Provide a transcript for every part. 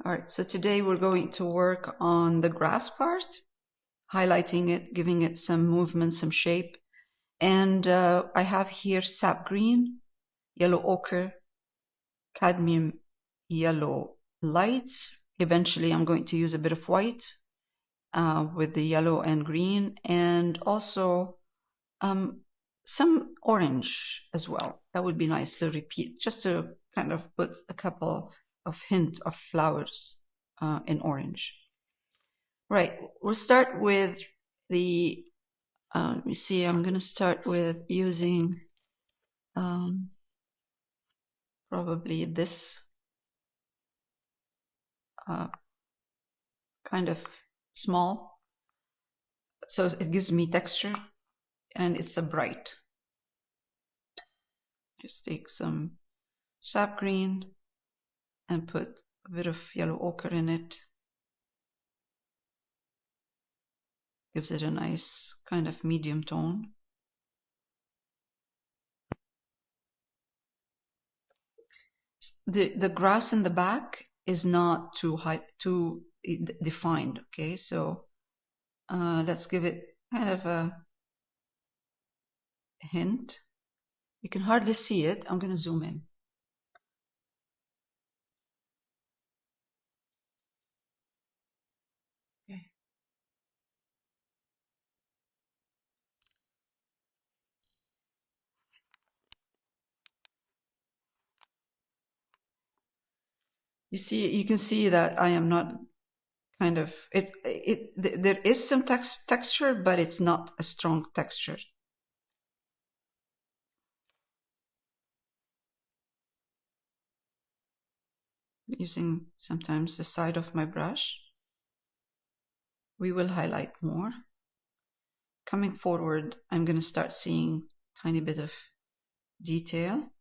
All right, so today we're going to work on the grass part, highlighting it, giving it some movement, some shape. And I have here Sap Green, Yellow Ochre, Cadmium Yellow Light. Eventually I'm going to use a bit of white with the yellow and green, and also some orange as well. That would be nice to repeat, just to kind of put a couple of hint of flowers in orange. Right, we'll start with the, let me see, I'm going to start with using probably this kind of small, so it gives me texture and it's a bright. Just take some sap green and put a bit of yellow ochre in it. Gives it a nice kind of medium tone. The grass in the back is not too defined, okay? So let's give it kind of a hint. You can hardly see it. I'm going to zoom in. Okay. You can see that I am not kind of, there is some texture, but it's not a strong texture. Using sometimes the side of my brush. We will highlight more. Coming forward, I'm going to start seeing a tiny bit of detail.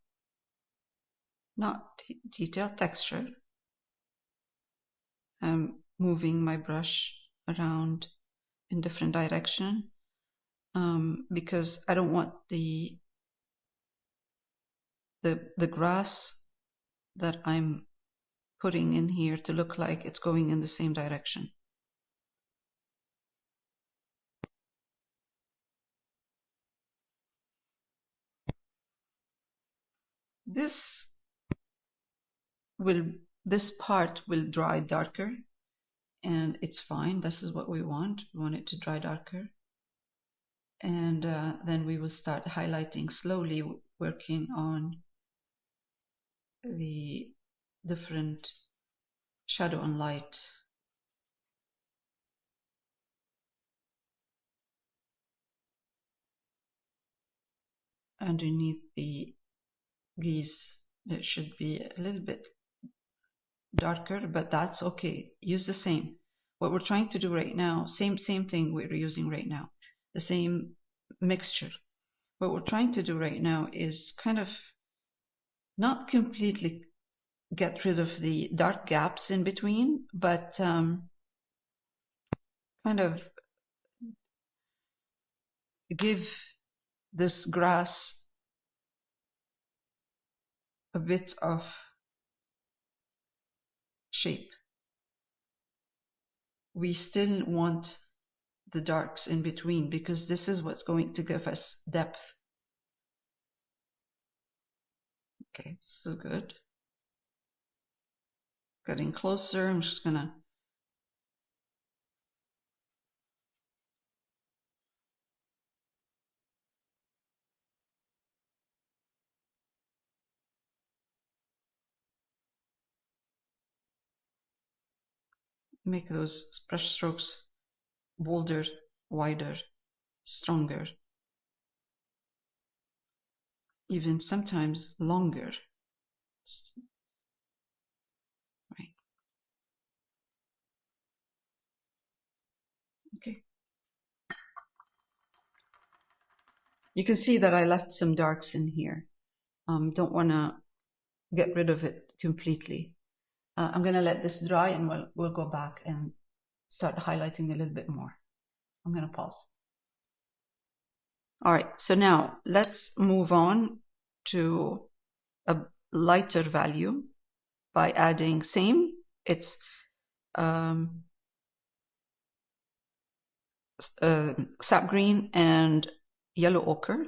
Not detail, texture. I'm moving my brush around in different direction because I don't want the grass that I'm putting in here to look like it's going in the same direction. This part will dry darker, and it's fine. This is what we want. We want it to dry darker. And then we will start highlighting slowly, working on the different shadow and light. Underneath the geese, it should be a little bit darker, but that's okay. Use the same. What we're trying to do right now, same thing we're using right now, the same mixture. What we're trying to do right now is kind of not completely get rid of the dark gaps in between, but kind of give this grass a bit of shape. We still want the darks in between because this is what's going to give us depth. Okay, this is good. Getting closer, I'm just gonna make those brush strokes bolder, wider, stronger, even sometimes longer. Right. Okay. You can see that I left some darks in here. Don't want to get rid of it completely. I'm going to let this dry and we'll go back and start highlighting a little bit more. I'm going to pause. All right, so now let's move on to a lighter value by adding same It's sap green and yellow ochre.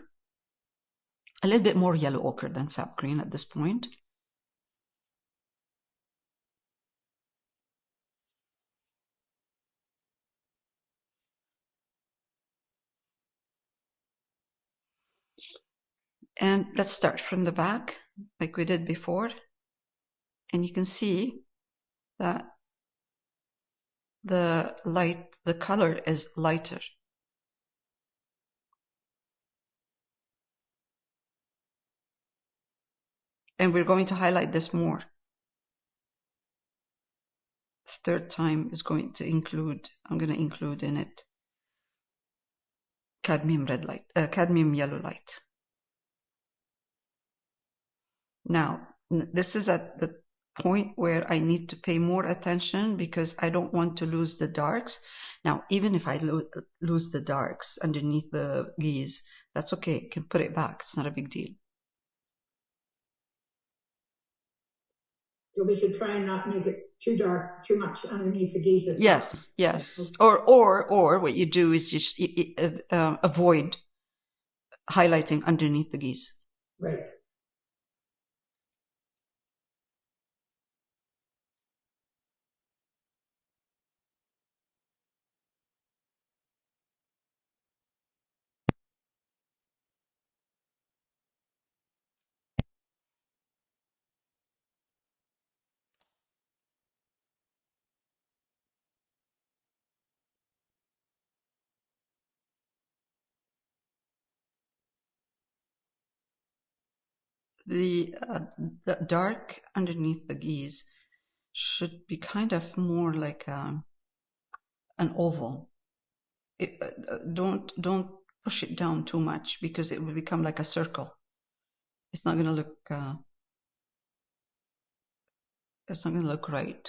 A little bit more yellow ochre than sap green at this point. And let's start from the back, like we did before. And you can see that the color is lighter. And we're going to highlight this more. The third time is going to include, I'm going to include in it cadmium red light, cadmium yellow light. Now, this is at the point where I need to pay more attention because I don't want to lose the darks. Now, even if I lose the darks underneath the geese, that's okay. I can put it back. It's not a big deal. So we should try and not make it too dark, too much underneath the geese. Yes, yes. Or what you do is just avoid highlighting underneath the geese. Right. The dark underneath the geese should be kind of more like an oval. Don't push it down too much because it will become like a circle. It's not going to look. It's not going to look right.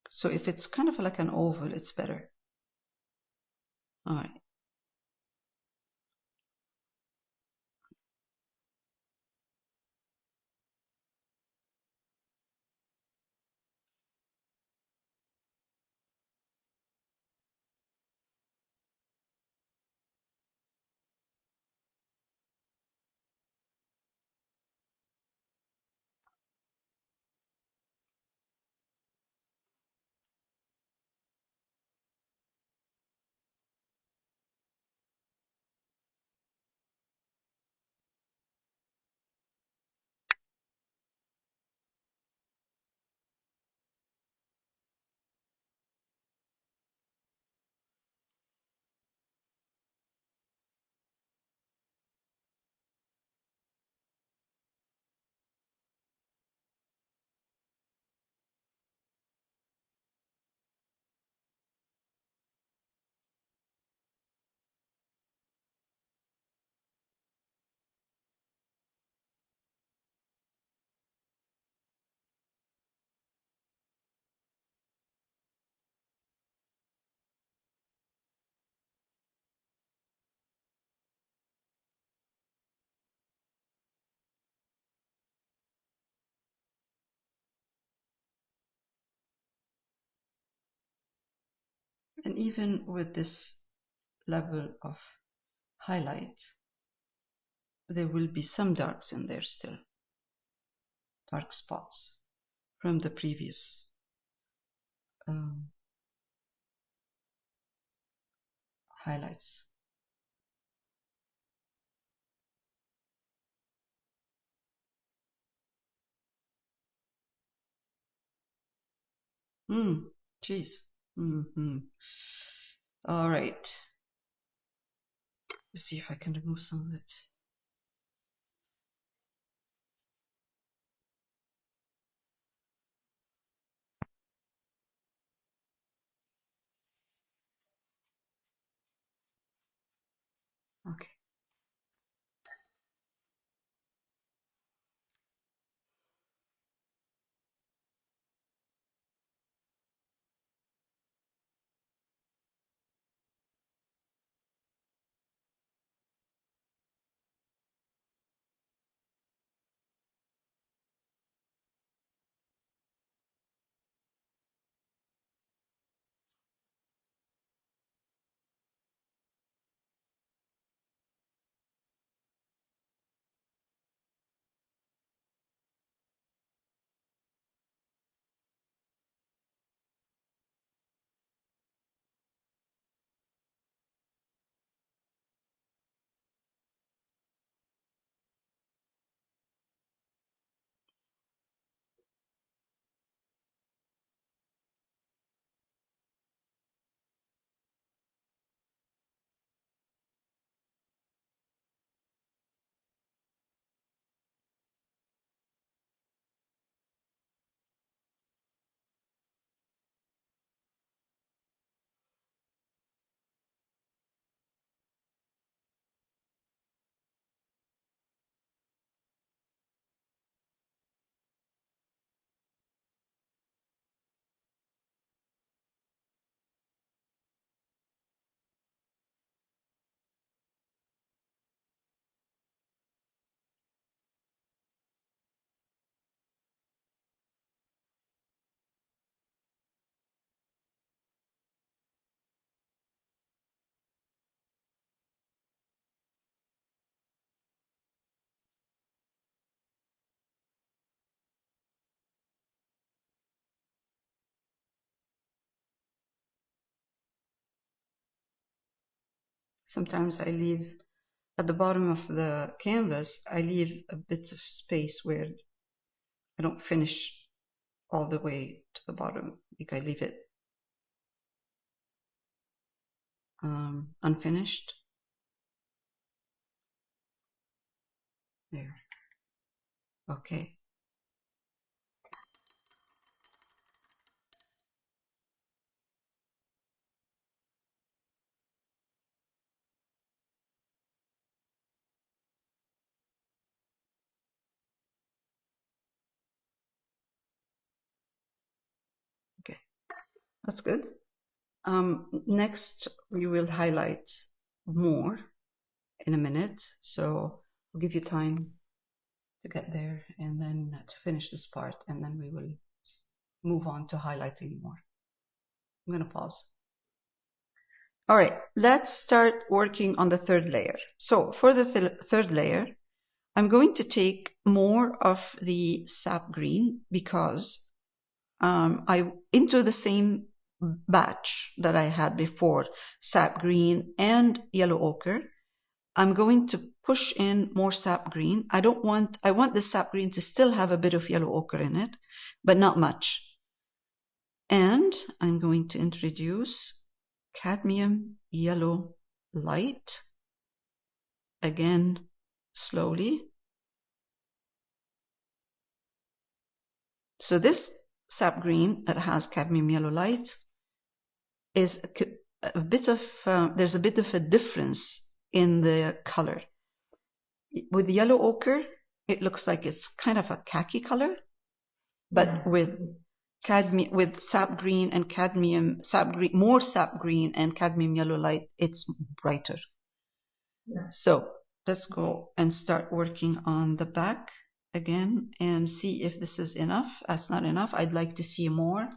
So if it's kind of like an oval, it's better. All right. And even with this level of highlight, there will be some darks in there still. Dark spots from the previous highlights. Geez. All right. Let's see if I can remove some of it. Okay. sometimes I leave at the bottom of the canvas, I leave a bit of space where I don't finish all the way to the bottom. Like I leave it unfinished. There. Okay. Okay. That's good. Next, we will highlight more in a minute. So I'll give you time to get there and then to finish this part, and then we will move on to highlighting more. I'm going to pause. All right, let's start working on the third layer. So for the third layer, I'm going to take more of the sap green because into the same batch that I had before, sap green and yellow ochre, I'm going to push in more sap green. I want the sap green to still have a bit of yellow ochre in it, but not much. And I'm going to introduce cadmium yellow light, again, slowly. So this sap green that has cadmium yellow light is a bit of, there's a bit of a difference in the color. With yellow ochre, it looks like it's kind of a khaki color, but with sap green and more sap green and cadmium yellow light, it's brighter. Yeah. So let's go and start working on the back again and see if this is enough. That's not enough. I'd like to see more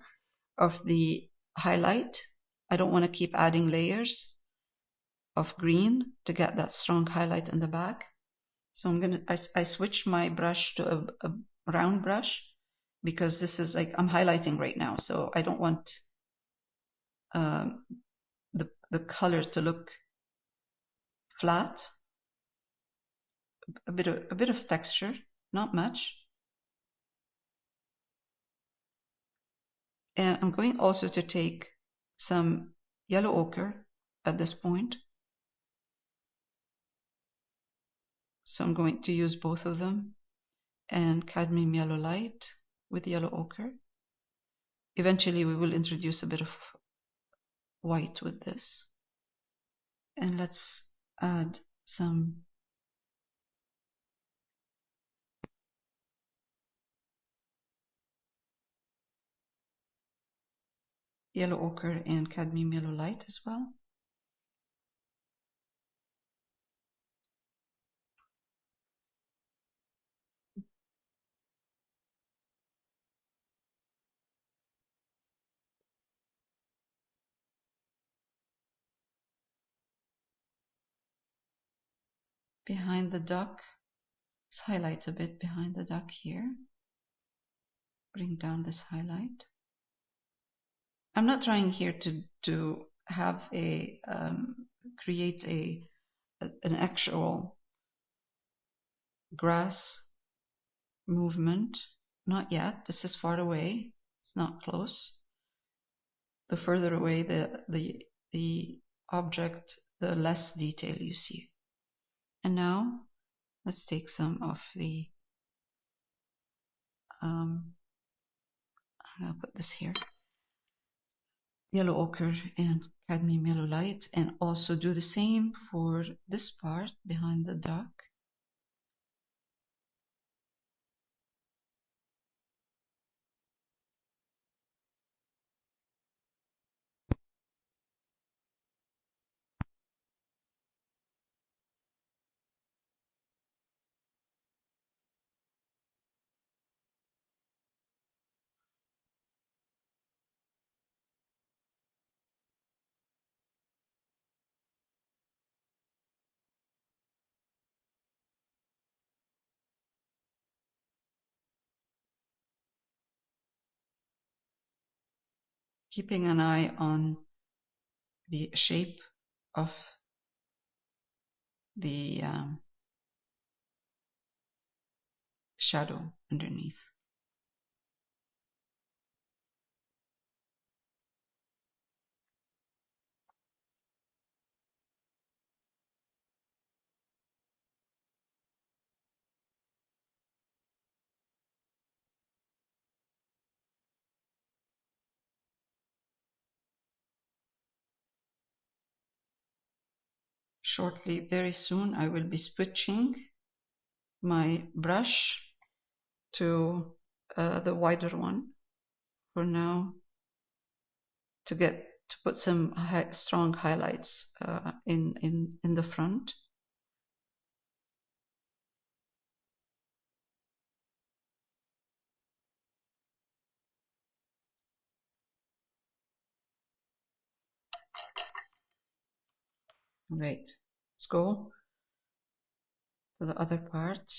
of the highlight. I don't want to keep adding layers of green to get that strong highlight in the back. So I switch my brush to a round brush because this is like, I'm highlighting right now. So I don't want the color to look flat. A bit of texture, not much. And I'm going also to take some yellow ochre at this point. So I'm going to use both of them, and cadmium yellow light with yellow ochre. Eventually we will introduce a bit of white with this. And let's add some yellow ochre and cadmium yellow light as well. Behind the duck, let's highlight a bit behind the duck here. Bring down this highlight. I'm not trying here to have a create an actual grass movement. Not yet. This is far away. It's not close. The further away the object, the less detail you see. And now let's take some of the I'll put this here. Yellow ochre and cadmium yellow light, and also do the same for this part behind the duck. Keeping an eye on the shape of the shadow underneath. Shortly, very soon, I will be switching my brush to the wider one for now, to put some strong highlights in the front. Right, let's go to the other part.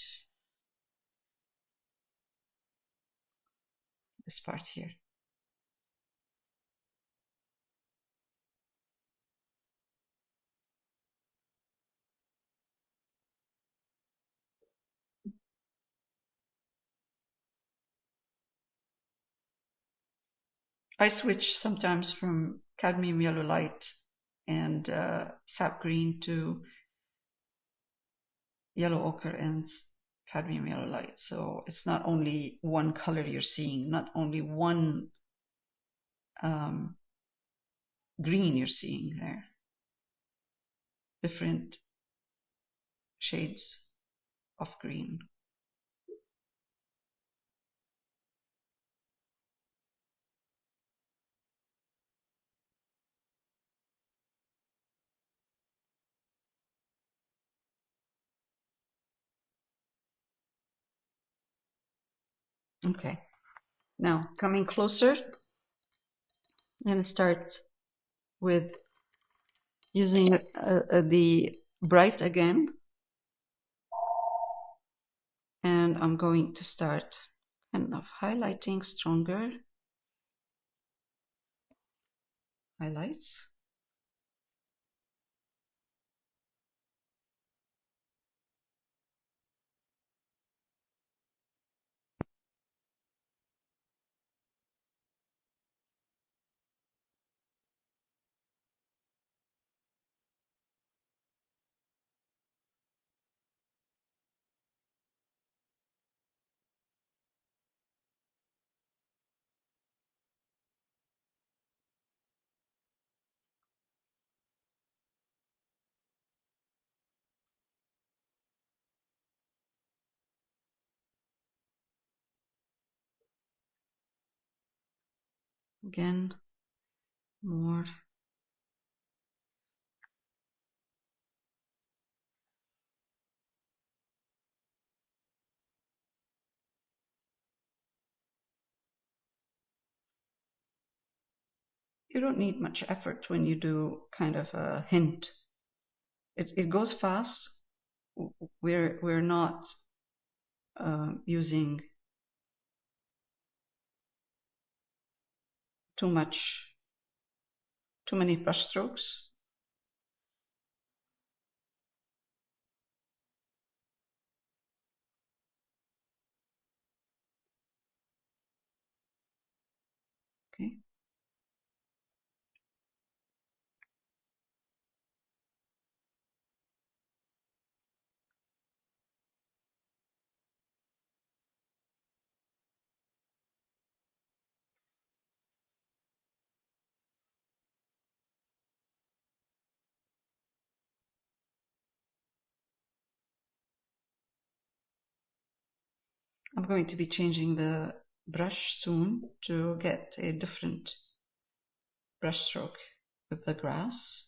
This part here. I switch sometimes from cadmium yellow light and sap green to yellow ochre and cadmium yellow light. So it's not only one color you're seeing, not only one green you're seeing there. Different shades of green. Okay, now coming closer, I'm going to start with using the bright again, and I'm going to start kind of highlighting stronger highlights. Again, more. You don't need much effort when you do kind of a hint. It goes fast. We're not using too many brush strokes. Okay. I'm going to be changing the brush soon to get a different brush stroke with the grass.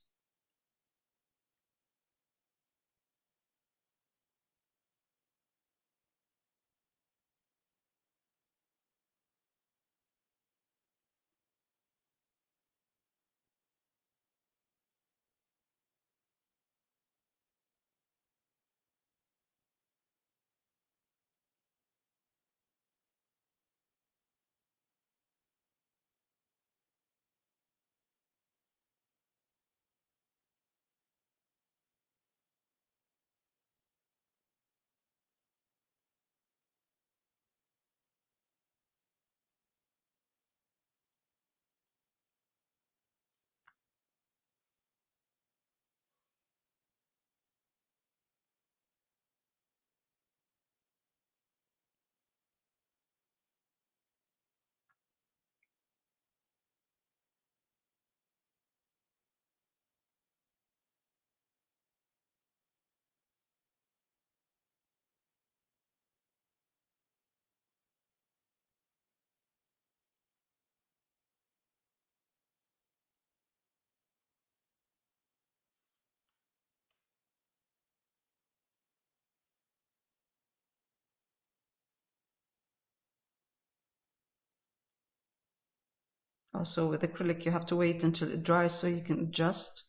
Also with acrylic, you have to wait until it dries so you can adjust.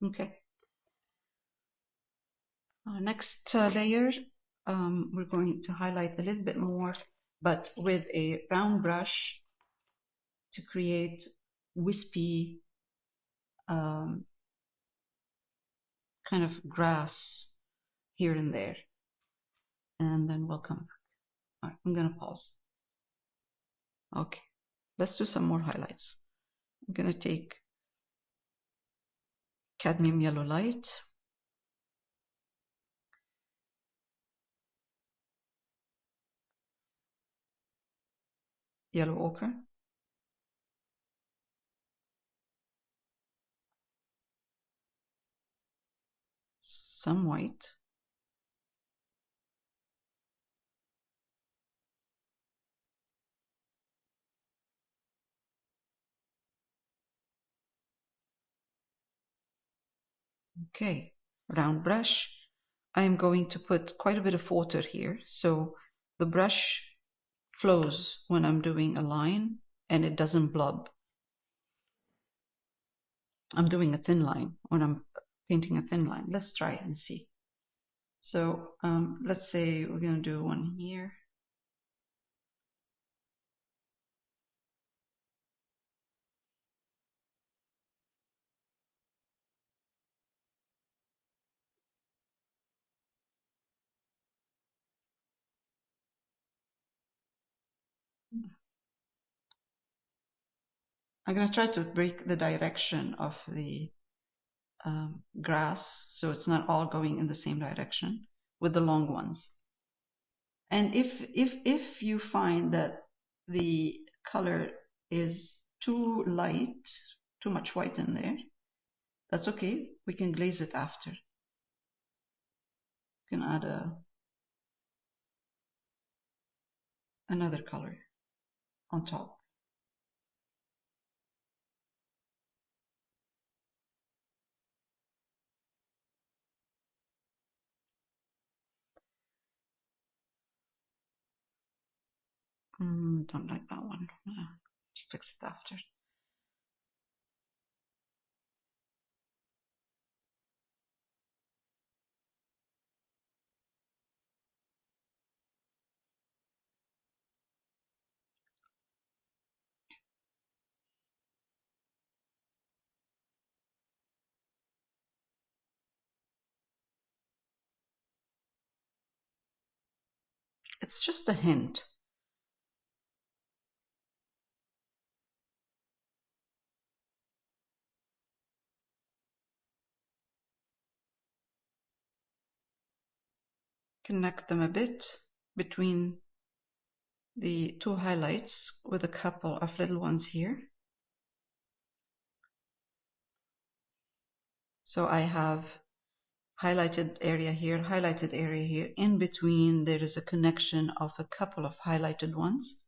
Okay. Next layer, we're going to highlight a little bit more, but with a round brush to create wispy kind of grass here and there. And then we'll come back. All right, I'm going to pause. Okay, let's do some more highlights. I'm going to take cadmium yellow light. Yellow ochre. Some white. Okay, round brush. I am going to put quite a bit of water here, so the brush flows when I'm doing a line and it doesn't blob. I'm doing a thin line when I'm painting a thin line. Let's try it and see. So let's say we're going to do one here. I'm going to try to break the direction of the grass so it's not all going in the same direction with the long ones. And if you find that the color is too light, too much white in there, that's okay. We can glaze it after. You can add another color on top. Don't like that one. Fix it after. It's just a hint. Connect them a bit between the two highlights with a couple of little ones here. So I have highlighted area here, highlighted area here. In between, there is a connection of a couple of highlighted ones.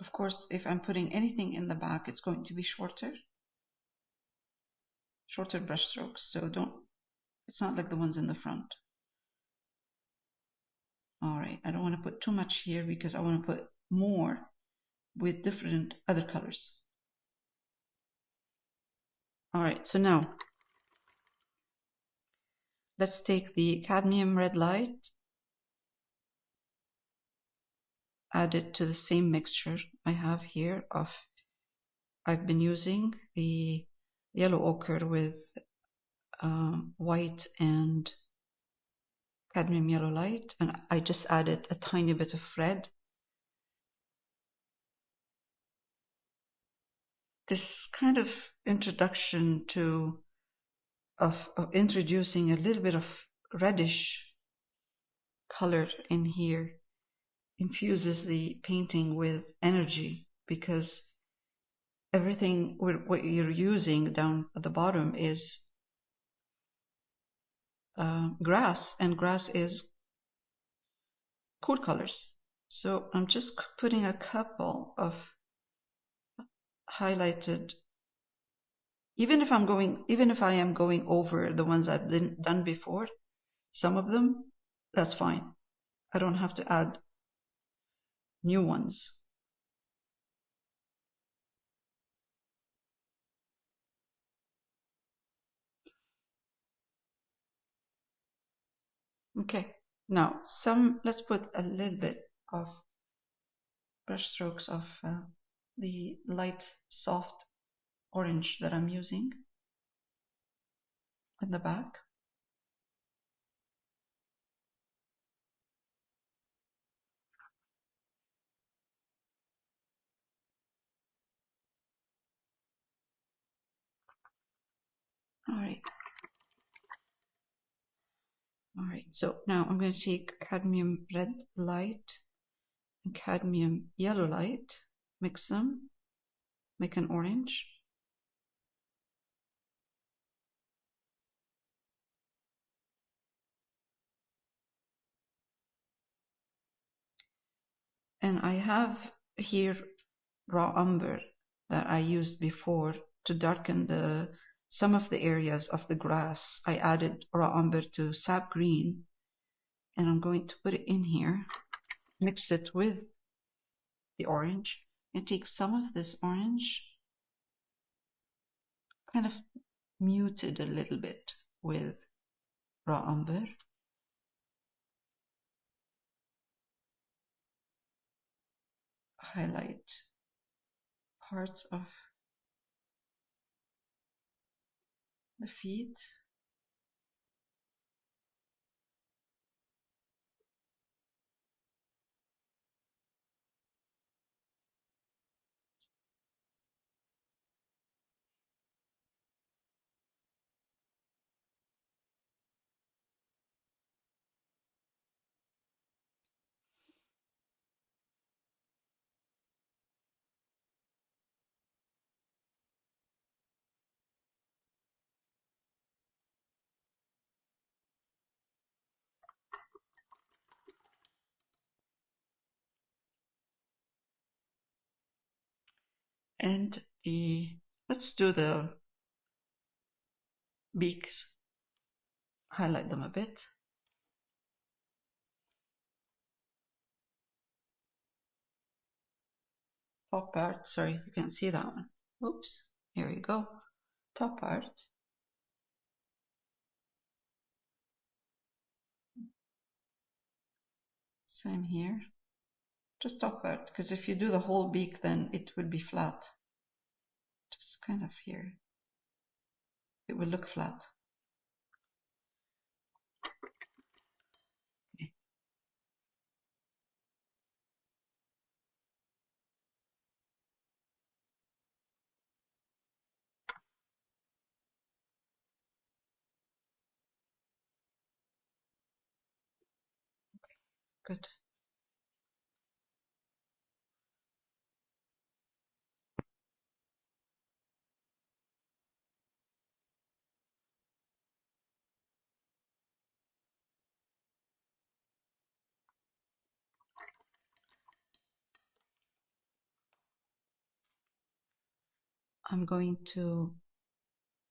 Of course, if I'm putting anything in the back, it's going to be shorter brush strokes. So it's not like the ones in the front. All right, I don't want to put too much here because I want to put more with different other colors. All right, so now let's take the cadmium red light add it to the same mixture I have here I've been using the yellow ochre with white and cadmium yellow light, and I just added a tiny bit of red. This kind of introduction of introducing a little bit of reddish color in here infuses the painting with energy, because everything what you're using down at the bottom is grass, and grass is cool colors. So I'm just putting a couple of highlighted, even if I am going over the ones I've done before, some of them, that's fine. I don't have to add new ones. Okay, now let's put a little bit of brush strokes of the light soft orange that I'm using in the back. All right, so now I'm going to take cadmium red light and cadmium yellow light, mix them, make an orange. And I have here raw umber that I used before to darken some of the areas of the grass. I added raw umber to Sap Green, and I'm going to put it in here, mix it with the orange, and take some of this orange, kind of muted a little bit with raw umber. Highlight parts of the feet. And let's do the beaks, highlight them a bit. Top part, sorry, you can't see that one. Oops, here you go. Top part. Same here. Just top part, because if you do the whole beak, then it would be flat. Just kind of here. It will look flat. Okay. Good. I'm going to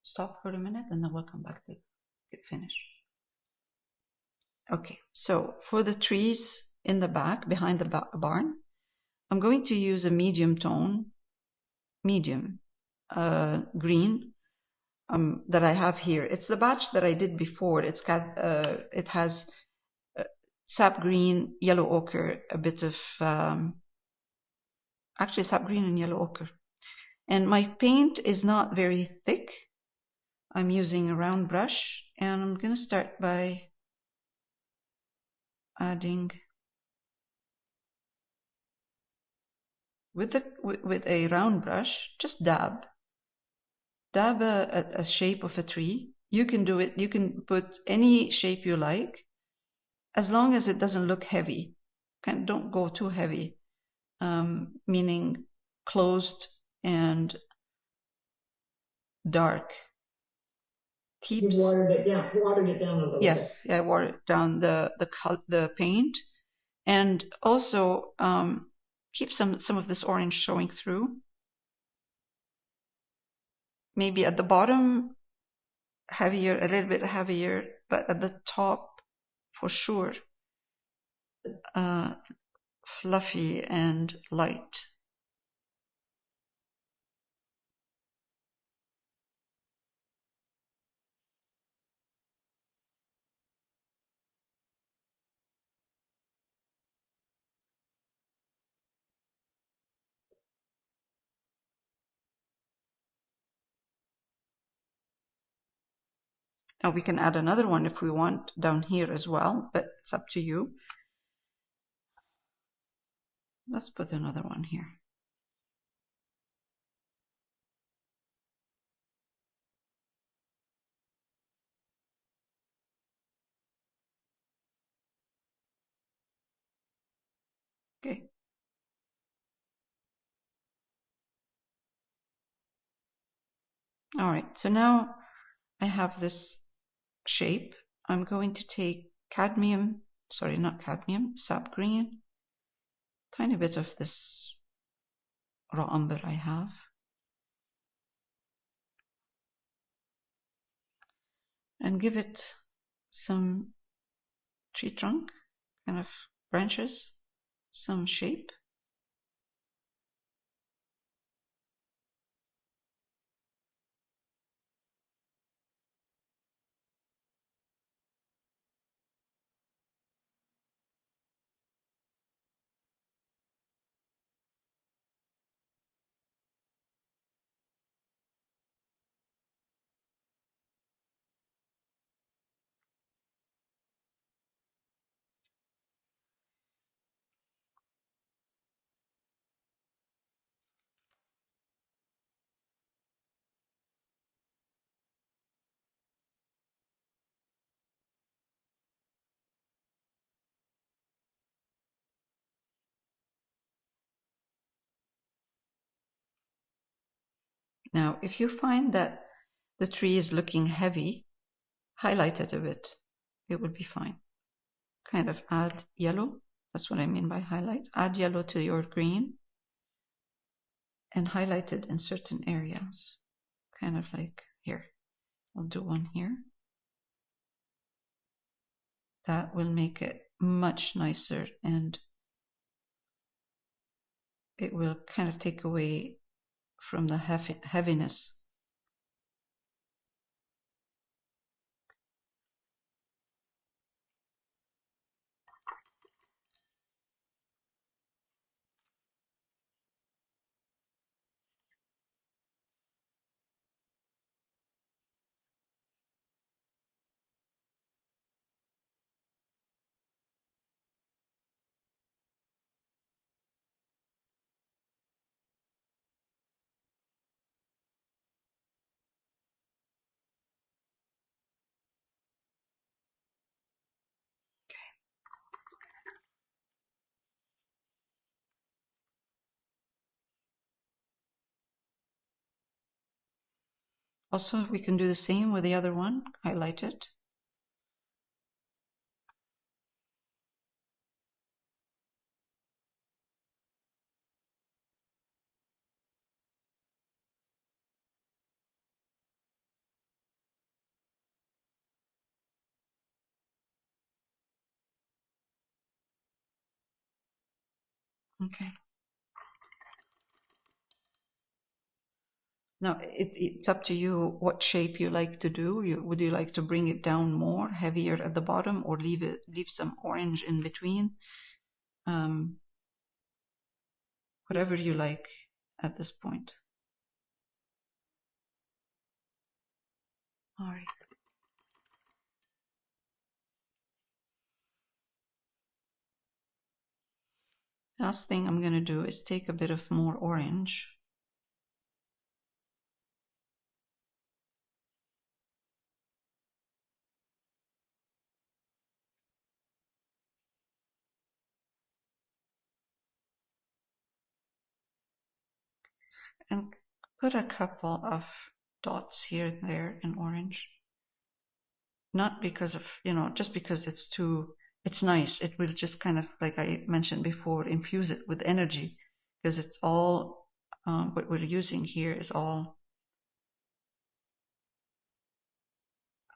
stop for a minute and then we'll come back to get finished. Okay, so for the trees in the back, behind the barn, I'm going to use a medium tone, green that I have here. It's the batch that I did before. It has sap green, yellow ochre, a bit of, actually sap green and yellow ochre. And my paint is not very thick. I'm using a round brush, and I'm going to start by adding with a round brush, just dab a shape of a tree. You can do it, you can put any shape you like, as long as it doesn't look heavy. Don't go too heavy, meaning closed and dark. You watered it down a little bit. Yes, I watered down the paint, and also keep some of this orange showing through. Maybe at the bottom heavier, a little bit heavier, but at the top for sure fluffy and light. Now we can add another one if we want down here as well, but it's up to you. Let's put another one here. Okay. All right, so now I have this shape. I'm going to take sap green, tiny bit of this raw umber I have. And give it some tree trunk, kind of branches, some shape. Now, if you find that the tree is looking heavy, highlight it a bit. It will be fine. Kind of add yellow. That's what I mean by highlight. Add yellow to your green and highlight it in certain areas. Kind of like here. I'll do one here. That will make it much nicer, and it will kind of take away from the heaviness. Also, we can do the same with the other one. Highlight it. Okay. Now, it's up to you what shape you like to do. Would you like to bring it down more, heavier at the bottom, or leave some orange in between? Whatever you like at this point. All right. Last thing I'm going to do is take a bit of more orange. And put a couple of dots here and there in orange. Not because of, just because it's nice. It will just kind of, like I mentioned before, infuse it with energy, because it's all, what we're using here is all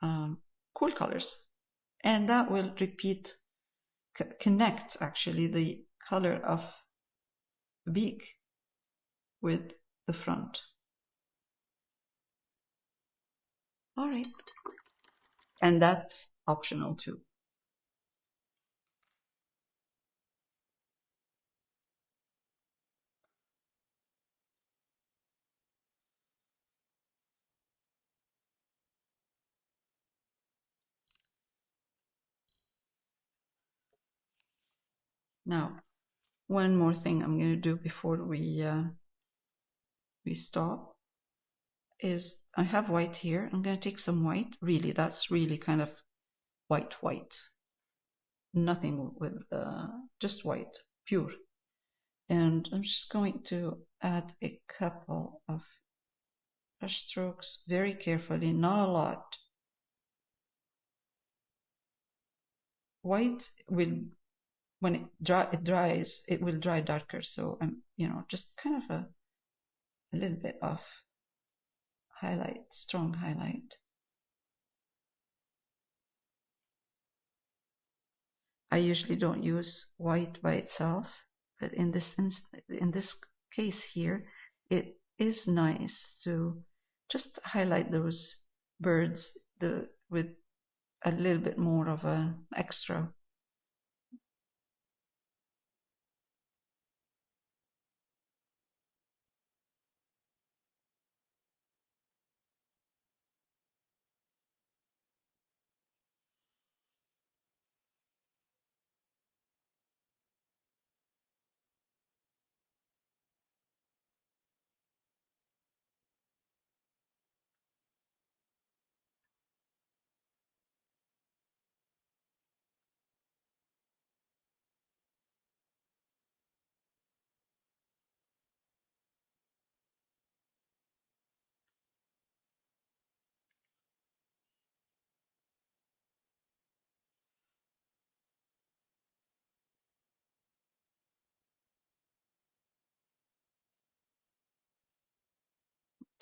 cool colors. And that will connect actually the color of the beak with the front. All right. And that's optional too. Now, one more thing I'm going to do before we stop is I have white here. I'm going to take some white. Really, that's really kind of white. Nothing with, just white, pure. And I'm just going to add a couple of brush strokes very carefully, not a lot. White will, when it dries, it will dry darker. So I'm, just kind of a little bit of highlight, strong highlight. I usually don't use white by itself, but in this case here, it is nice to just highlight those birds with a little bit more of an extra.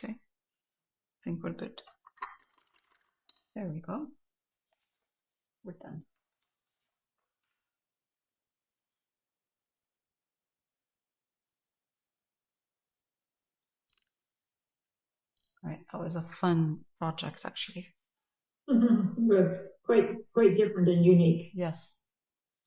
Okay, I think we're good. There we go. We're done. All right, that was a fun project, actually. Quite different and unique. Yes.